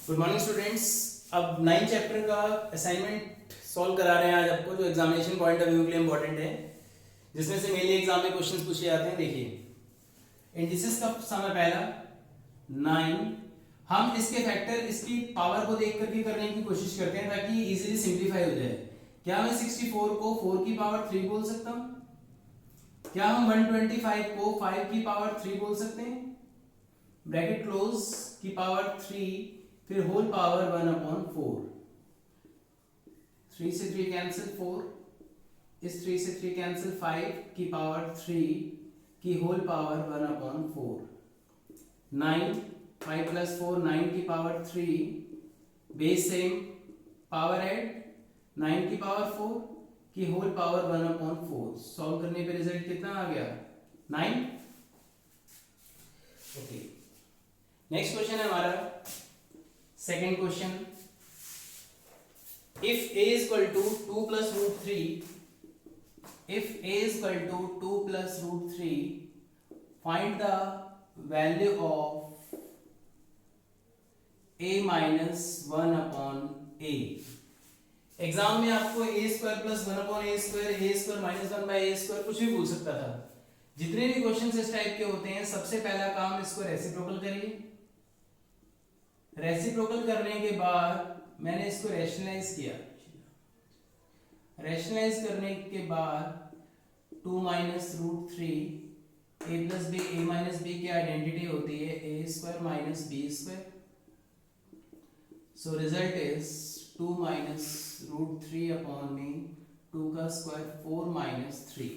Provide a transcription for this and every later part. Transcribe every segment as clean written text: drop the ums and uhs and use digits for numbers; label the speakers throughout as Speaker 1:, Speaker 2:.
Speaker 1: Good morning students. अब 9 chapter का assignment solve करा रहे हैं आज आपको, जो एग्जामिनेशन पॉइंट ऑफ व्यू के लिए इंपॉर्टेंट है, जिसमें से मेनली एग्जाम में क्वेश्चंस पूछे जाते हैं। देखिए, इंडिसेस का सम है पहला 9। हम इसके फैक्टर, इसकी पावर को देख करके करने की कोशिश करते हैं ताकि इजीली सिंप्लीफाई हो जाए। क्या मैं 64 को 4 की पावर 3 बोल सकता हूँ? क्या हम 125 को 5 की पावर 3 बोल सकते हैं? ब्रैकेट क्लोज, की पावर 3, फिर होल पावर 1/4। 3 से 3 कैंसिल 4, इस 3 से 3 कैंसिल 5 की पावर 3 की होल पावर 1/4। 9, 5 प्लस 4 9 की power 3, base same, power add 9 की पावर 4 की होल पावर 1/4। सॉल्व करने पे रिजल्ट कितना आ गया? 9। ओके, नेक्स्ट क्वेश्चन है हमारा second question. If a is equal to 2 plus root 3, if a is equal to 2 plus root 3, find the value of a minus 1 upon a। Exam में आपको a square plus 1 upon a square minus 1 by a square कुछ भी पूछ सकता था। जितने भी question इस टाइप के होते हैं, सबसे पहला काम इसको रेसिप्रोकल करिए। रेसिप्रोकल करने के बाद मैंने इसको रैशनलाइज किया। रैशनलाइज करने के बाद 2 minus root 3 a plus b, a minus b की आइडेंटिटी होती है a square minus b square. So result is 2 minus root 3 upon में 2 का स्क्वायर 4 माइनस 3।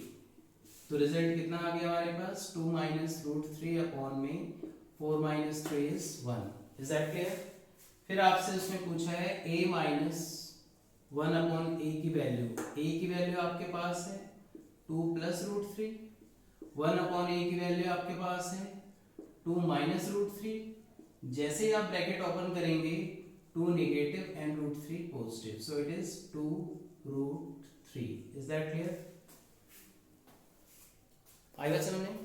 Speaker 1: तो रिजल्ट कितना आ गया हमारे पास? 2 माइनस रूट 3 अपॉन में 4 minus 3 is 1। Is that clear? फिर आपसे उसने पूछा है a माइनस 1 अपॉन ए की वैल्यू। a की वैल्यू आपके पास है 2 प्लस रूट 3, 1 अपॉन ए की वैल्यू आपके पास है 2 माइनस रूट 3। जैसे ही आप ब्रैकेट ओपन करेंगे 2 negative and root 3 positive, so it is 2 root 3। Is that clear? आएगा समझ में?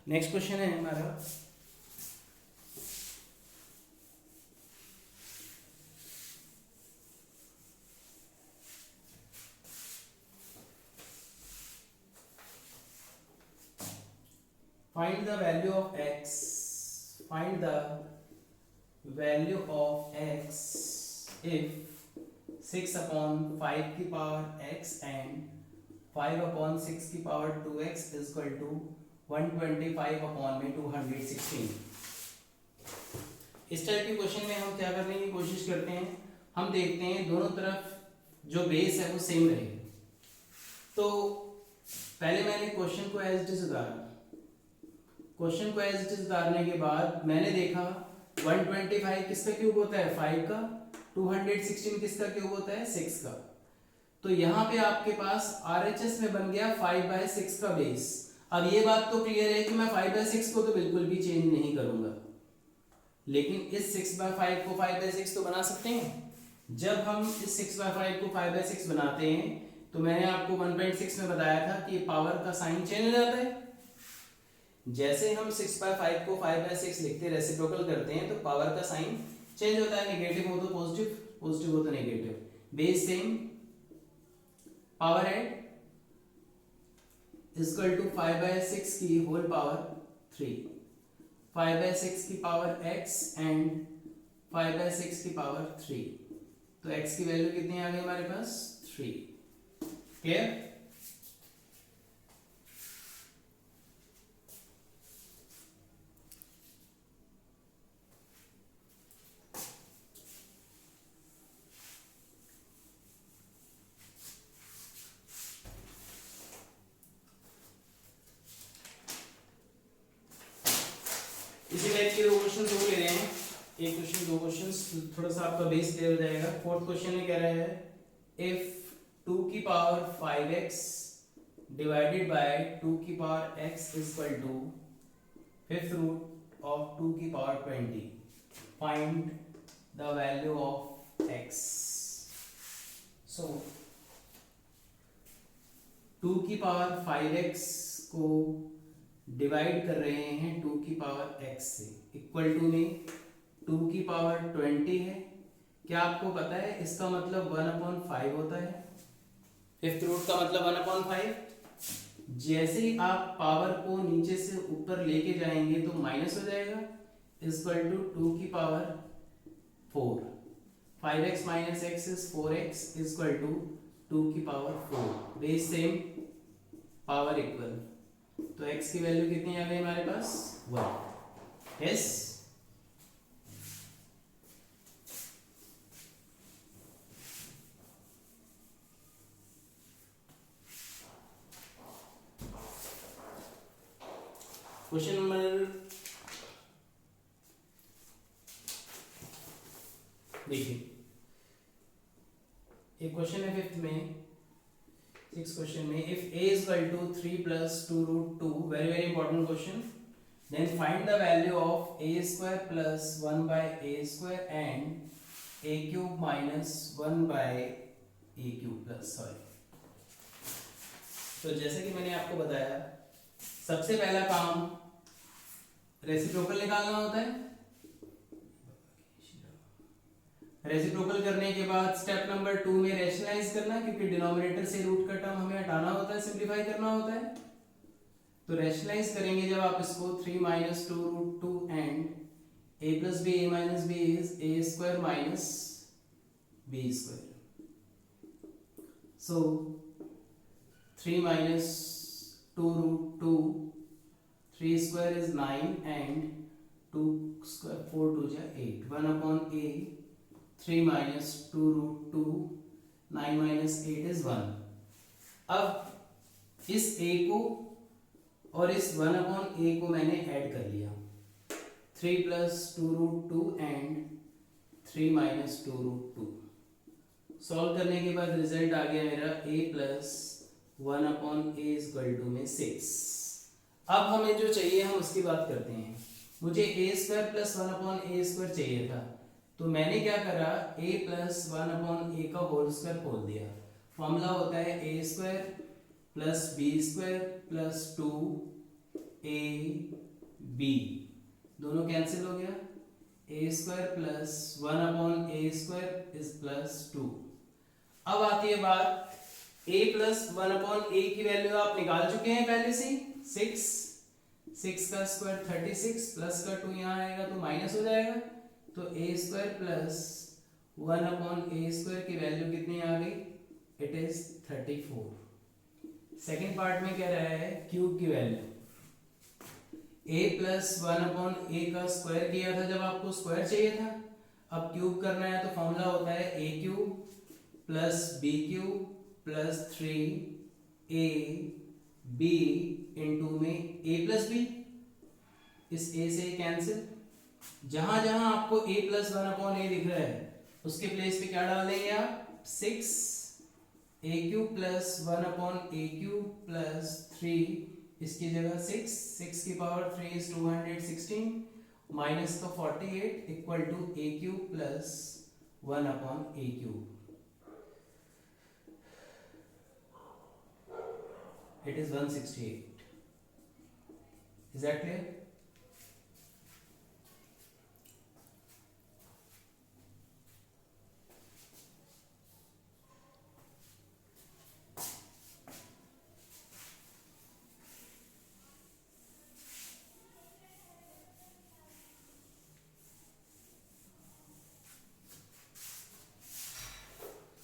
Speaker 1: नेक्स्ट क्वेश्चन है हमारा find the value of x, find the value of x if 6 upon 5 की पावर x and 5 upon 6 की power 2x is equal to 125 upon में 216। इस type के क्वेश्चन में हम क्या करने की कोशिश करते हैं, हम देखते हैं दोनों तरफ जो बेस है वो सेम रहे। तो पहले मैंने क्वेश्चन को एज इट इज उतारा। क्वेश्चन को एज इट इज उतारने के बाद मैंने देखा 125 किसका क्यूब होता है? 5 का। 216 किसका क्यूब होता है? 6 का। तो यहाँ पे आपके पास RHS में बन गया 5/6 का बेस। अब ये बात तो क्लियर है कि मैं 5/6 को तो बिल्कुल भी चेंज नहीं करूंगा, लेकिन इस 6/5 को 5/6 तो बना सकते हैं। जब हम इस 6/5 को 5/6 बनाते हैं तो मैंने आपको 1.6 में बताया था कि पावर का साइन चेंज हो जाता है। जैसे हम 6/5 को 5/6 लिखते, रेसिप्रोकल करते हैं, तो पावर का साइन चेंज होता है। नेगेटिव हो तो पॉजिटिव, पॉजिटिव हो तो negative. Base same, power add equal to 5/6 की होल पावर 3, 5/6 की पावर x एंड 5/6 की पावर 3। तो x की वैल्यू कितनी आ गई हमारे पास? 3। क्लियर? इसी टाइप के 2 क्वेश्चन दो ले रहे हैं, एक क्वेश्चन 2 क्वेश्चन, थोड़ा सा आपका बेस क्लियर हो जाएगा। फोर्थ क्वेश्चन में कह रहा है इफ 2 की पावर 5x डिवाइडेड बाय 2 की power x is equal to fifth root of 2 की power 20, find the value of x। सो 2 की पावर 5x को डिवाइड कर रहे हैं 2 की पावर x से, इक्वल टू में 2 की पावर 20 है। क्या आपको पता है इसका मतलब 1/5 होता है। फिफ्थ रूट का मतलब 1/5। जैसे ही आप पावर को नीचे से ऊपर लेके जाएंगे तो माइनस हो जाएगा, इक्वल टू 2 की power 4। 5x minus x is 4x equal to 2 की power 4। Base same, power equal, तो x की वैल्यू कितनी आ गई हमारे पास 1। यस, क्वेश्चन नंबर देखिए, एक क्वेश्चन है फिफ्थ में, सिक्स क्वेश्चन में, if a is equal to 3 plus 2 root 2, very important question, then find the value of a square plus 1 by a square and a cube minus 1 by a cube plus, sorry। तो जैसे कि मैंने आपको बताया, सबसे पहला काम रेसिप्रोकल निकालना होता है। रेसिप्रोकल करने के बाद स्टेप नंबर 2 में रैशनलाइज करना, क्योंकि डिनोमिनेटर से रूट का टर्म हमें हटाना होता है, सिंप्लीफाई करना होता है। तो रैशनलाइज करेंगे जब आप इसको 3 minus 2 root 2 and a plus b a minus b is a square minus b square। So 3 minus 2 root 2, 3 square is 9 and 2 square 4 2 जा 8, 1 upon a 3 minus 2 root 2, 9 minus 8 is 1। अब इस a को और इस 1 upon a को मैंने add कर लिया, 3 plus 2 root 2 and 3 minus 2 root 2। Solve करने के बाद रिजल्ट आ गया मेरा a plus 1 upon a is equal to में 6। अब हमें जो चाहिए हम उसकी बात करते हैं। मुझे a square plus 1 upon a square चाहिए था, तो मैंने क्या करा, a प्लस 1 अपॉन a का होल स्क्वायर खोल दिया। फॉर्मूला होता है a square plus b square plus 2ab, दोनों कैंसिल हो गया, a square plus 1 upon a square is plus 2। अब आती है बात, a प्लस 1 अपॉन a की वैल्यू आप निकाल चुके हैं पहले से, 6 का स्क्वायर 36 प्लस का 2 यहाँ आएगा तो माइनस हो जाएगा, तो a square plus 1 upon a square की वैल्यू कितनी आ गई, इट इज 34। सेकेंड पार्ट में कह रहा है क्यूब की value, a plus 1 upon a का स्क्वायर किया था जब आपको स्क्वायर चाहिए था, अब क्यूब करना है तो फॉर्मूला होता है a cube plus b cube plus 3a b into में a प्लस बी, इस a से कैंसिल, जहां जहां आपको a प्लस 1 अपॉन a दिख रहा है उसके प्लेस पे क्या डाल देंगे आप, 6 a cube plus 1 upon a cube plus 3, इसकी जगह 6 की पावर 3 इज 216 माइनस का 48 equal to a cube plus 1 upon a cube, it is 168। is that clear?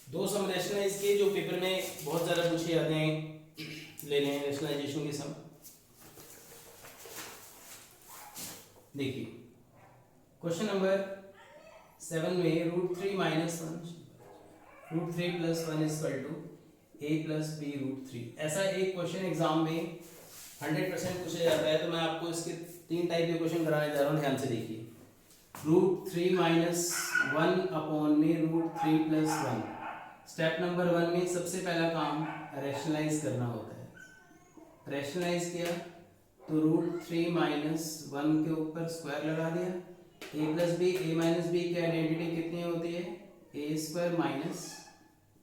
Speaker 1: दो सम रैशनलाइज किए जो पेपर में बहुत ज्यादा पूछे जाते हैं, ले लें रैशनलाइजेशन के सम। देखिए क्वेश्चन नंबर 7 में √3 minus 1 √3 plus 1 is equal to a plus b √3। ऐसा एक क्वेश्चन एग्जाम में 100% पूछा जाता है, तो मैं आपको इसके 3 टाइप के क्वेश्चन कराने जा रहा हूँ, ध्यान से देखिए। √3 माइनस 1 अपॉन में √3 प्लस 1, स्टेप नंबर 1 में सबसे पहला काम रैशनलाइज करना होता है। रैशनलाइज किया तो √3 माइनस 1 के ऊपर स्क्वायर लगा दिया, a plus b, a minus b की आइडेंटिटी कितनी होती है, a square minus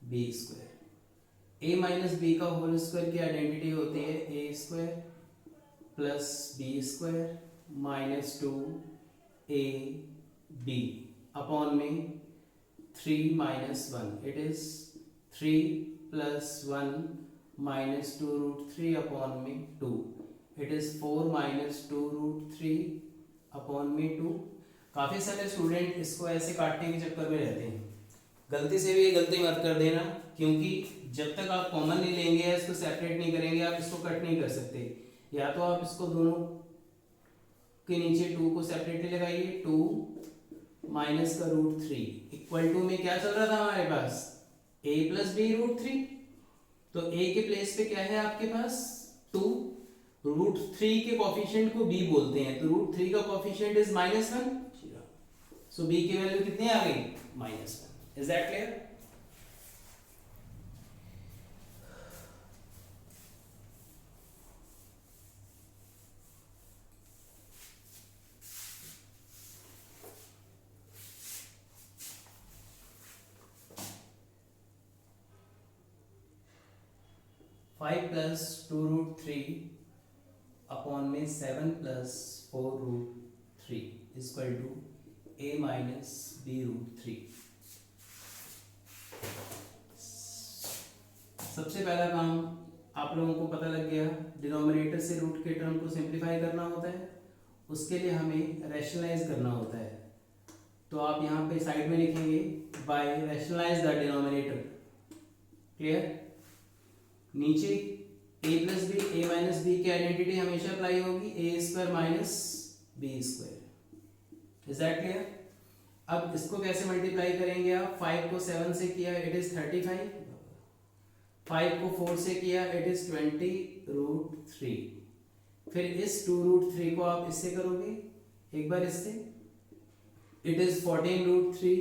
Speaker 1: b square. a minus b का होल स्क्वायर की आइडेंटिटी होती है a square plus b square minus 2 a b upon में 3 minus 1, it is 3 plus 1 minus 2 root 3 upon में 2, it is 4 minus 2 root 3 upon में 2। काफ़ी सारे student इसको ऐसे काटने के चक्कर में रहते हैं, गलती से भी ये गलती मत कर देना, क्योंकि जब तक आप कॉमन नहीं लेंगे या इसको सेपरेट नहीं करेंगे आप इसको कट नहीं कर सकते। या तो आप इसको दोनों के नीचे 2 को सेपरेटली लगाइए, 2 माइनस का रूट 3 इक्वल टू में क्या चल रहा था हमारे पास, a प्लस बी रूट 3, तो a के प्लेस पे क्या है आपके पास 2, रूट 3 के कोफिशिएंट को b बोलते हैं, तो रूट 3 का कोफिशिएंट इज -1, सो b की वैल्यू कितनी आ गई -1। Is that clear? 5 plus 2 root 3 upon में 7 plus 4 root 3 equal to a minus b root 3। सबसे पहला काम आप लोगों को पता लग गया, डिनोमिनेटर से रूट के टर्म को सिंप्लीफाई करना होता है, उसके लिए हमें रैशनलाइज करना होता है। तो आप यहाँ पे साइड में लिखेंगे by rationalise the denominator, clear. नीचे a plus b a minus b की आइडेंटिटी हमेशा अप्लाई होगी, a square minus b square. Is that clear? अब इसको कैसे मल्टीप्लाई करेंगे आप, 5 को 7 से किया इट इज 35, 5 को 4 से किया इट इज 20 रूट 3, फिर इस 2 रूट 3 को आप इससे करोगे एक बार इससे, it is 14 root 3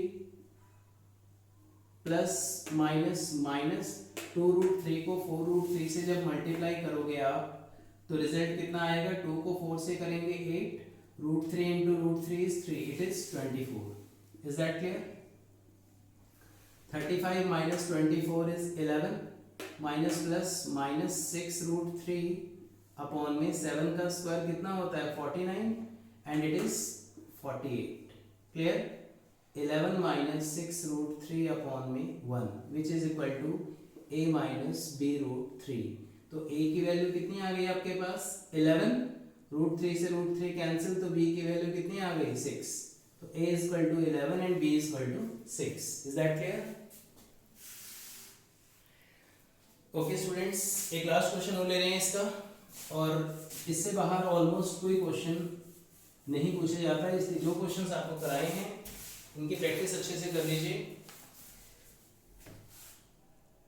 Speaker 1: plus minus minus 2 root 3 को 4 रूट 3 से जब मल्टीप्लाई करोगे आप तो रिजल्ट कितना आएगा, 2 को 4 से करेंगे 8, root 3 into root 3 is 3, it is 24। Is that clear? 35 minus 24 is 11, minus plus minus 6 root 3 upon में 7 का स्क्वायर कितना होता है 49 and it is 48। Clear? 11 minus 6 root 3 upon में 1 which is equal to a minus b root 3। तो a की value कितनी आ गई आपके पास 11, रूट 3 से रूट 3 कैंसिल, तो b की वैल्यू कितनी आ गई 6, तो a is equal to 11 and b is equal to 6। Is that clear? Okay students, एक लास्ट क्वेश्चन और ले रहे हैं इसका, और इससे बाहर ऑलमोस्ट कोई क्वेश्चन नहीं पूछा जाता है, इसलिए जो क्वेश्चंस आपको कराए हैं इनकी प्रैक्टिस अच्छे से कर लीजिए।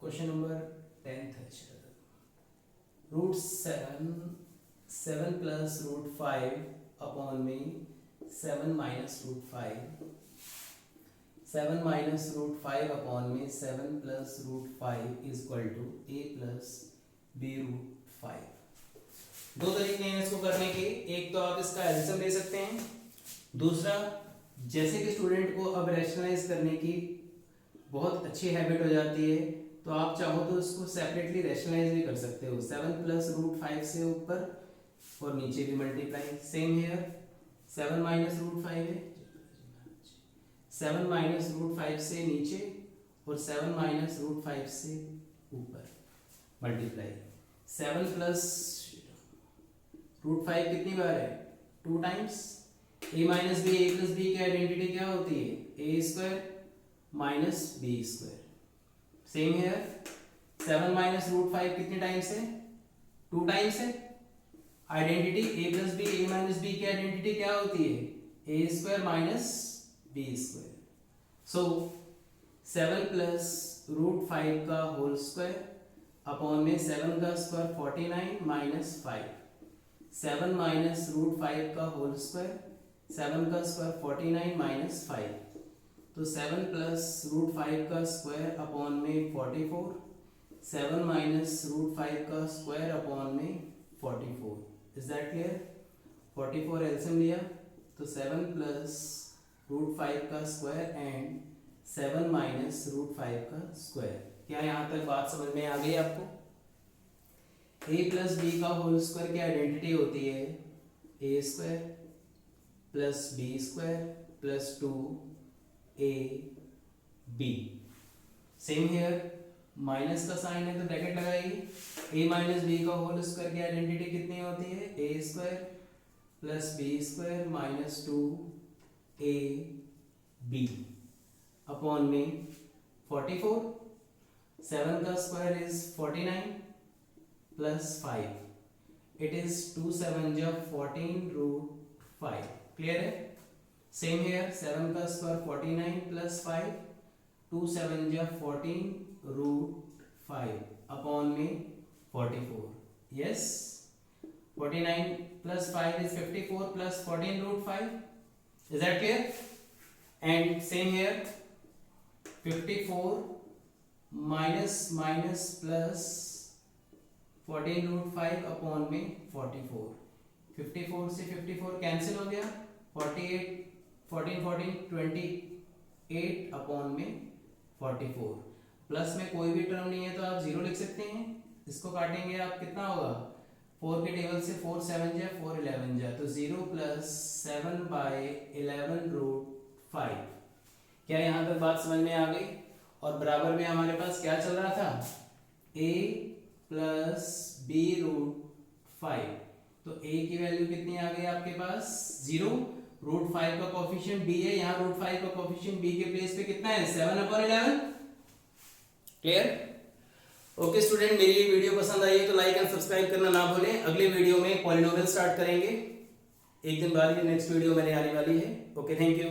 Speaker 1: क्वेश्चन नंबर 10 है, रूट 7 प्लस रूट 5 अपॉन में 7 minus root 5, 7 minus root 5 upon में 7 plus root 5 is equal to a plus b root 5। दो तरीके हैं इसको करने के, एक तो आप इसका एल्सियम ले सकते हैं, दूसरा जैसे कि स्टूडेंट को अब रैशनलाइज करने की बहुत अच्छी हैबिट हो जाती है तो आप चाहो तो इसको सेपरेटली रैशनलाइज भी कर सकते हो, 7 प्लस रूट 5 से ऊपर और नीचे भी multiply, same here 7 minus root 5 है, 7 माइनस रूट 5 से नीचे और 7 माइनस रूट 5 से ऊपर मल्टीप्लाई, 7 प्लस रूट 5 कितनी बार है 2 times, a minus b a plus b की आइडेंटिटी क्या होती है a square minus b square. Same here 7 minus root 5 कितने टाइम्स है 2 टाइम्स है, identity a plus b a minus b की आइडेंटिटी क्या होती है a square minus b square. So 7 plus root 5 का होल स्क्वायर अपॉन में 7 का स्क्वायर 49 माइनस 5, 7 माइनस रूट 5 का होल स्क्वायर, 7 का स्क्वायर 49 माइनस 5, तो 7 प्लस रूट 5 का स्क्वायर अपॉन में 44, 7 माइनस रूट 5 का स्क्वायर अपॉन में 44। Is that clear? 44 एल्सियम लिया तो 7 प्लस रूट 5 का स्क्वायर एंड 7 माइनस रूट 5 का स्क्वायर। क्या यहाँ तक बात समझ में आ गई आपको? ए प्लस बी का होल स्क्वायर की आइडेंटिटी होती है a square plus b square plus 2 a b. Same here, minus का साइन है तो ब्रैकेट लगाइए। ए माइनस बी का होल स्क्वायर की आइडेंटिटी कितनी होती है a square plus b square minus 2 a b upon में 44। 7 का square is 49 plus 5, it is 2 7 जा 14 रूट 5। क्लियर है? सेम हेयर, 7 का स्क्वायर 49 प्लस 5, 2 7 जा 14 रूट 5 अपॉन में 44। Yes, 49 plus 5 is 54 plus 14 root 5. Is that clear? And same here, 54 minus plus 14 root 5 upon में 44। 54 से 54 cancel हो गया, 48 14 14 28 अपॉन में 44। प्लस में कोई भी टर्म नहीं है तो आप जीरो लिख सकते हैं। इसको काटेंगे आप, कितना होगा 4 के टेबल से 4 7 जा 4 11 जा, तो 0 प्लस 7 बाई 11 रूट 5। क्या यहाँ तक बात समझ में आ गई? और बराबर में हमारे पास क्या चल रहा था, a प्लस बी रूट 5। तो a की वैल्यू कितनी आ गई आपके पास 0, रूट 5 का कोफिशिएंट b है, यहाँ रूट 5 का कोफिशिएंट b के प्लेस पे कितना है 7/11। क्लियर? ओके स्टूडेंट, मेरी ये वीडियो पसंद आई है तो लाइक एंड सब्सक्राइब करना ना भूलें। अगले वीडियो में पॉलिनोमियल स्टार्ट करेंगे, एक दिन बाद ही नेक्स्ट वीडियो मेरे आने वाली है। Okay, thank you.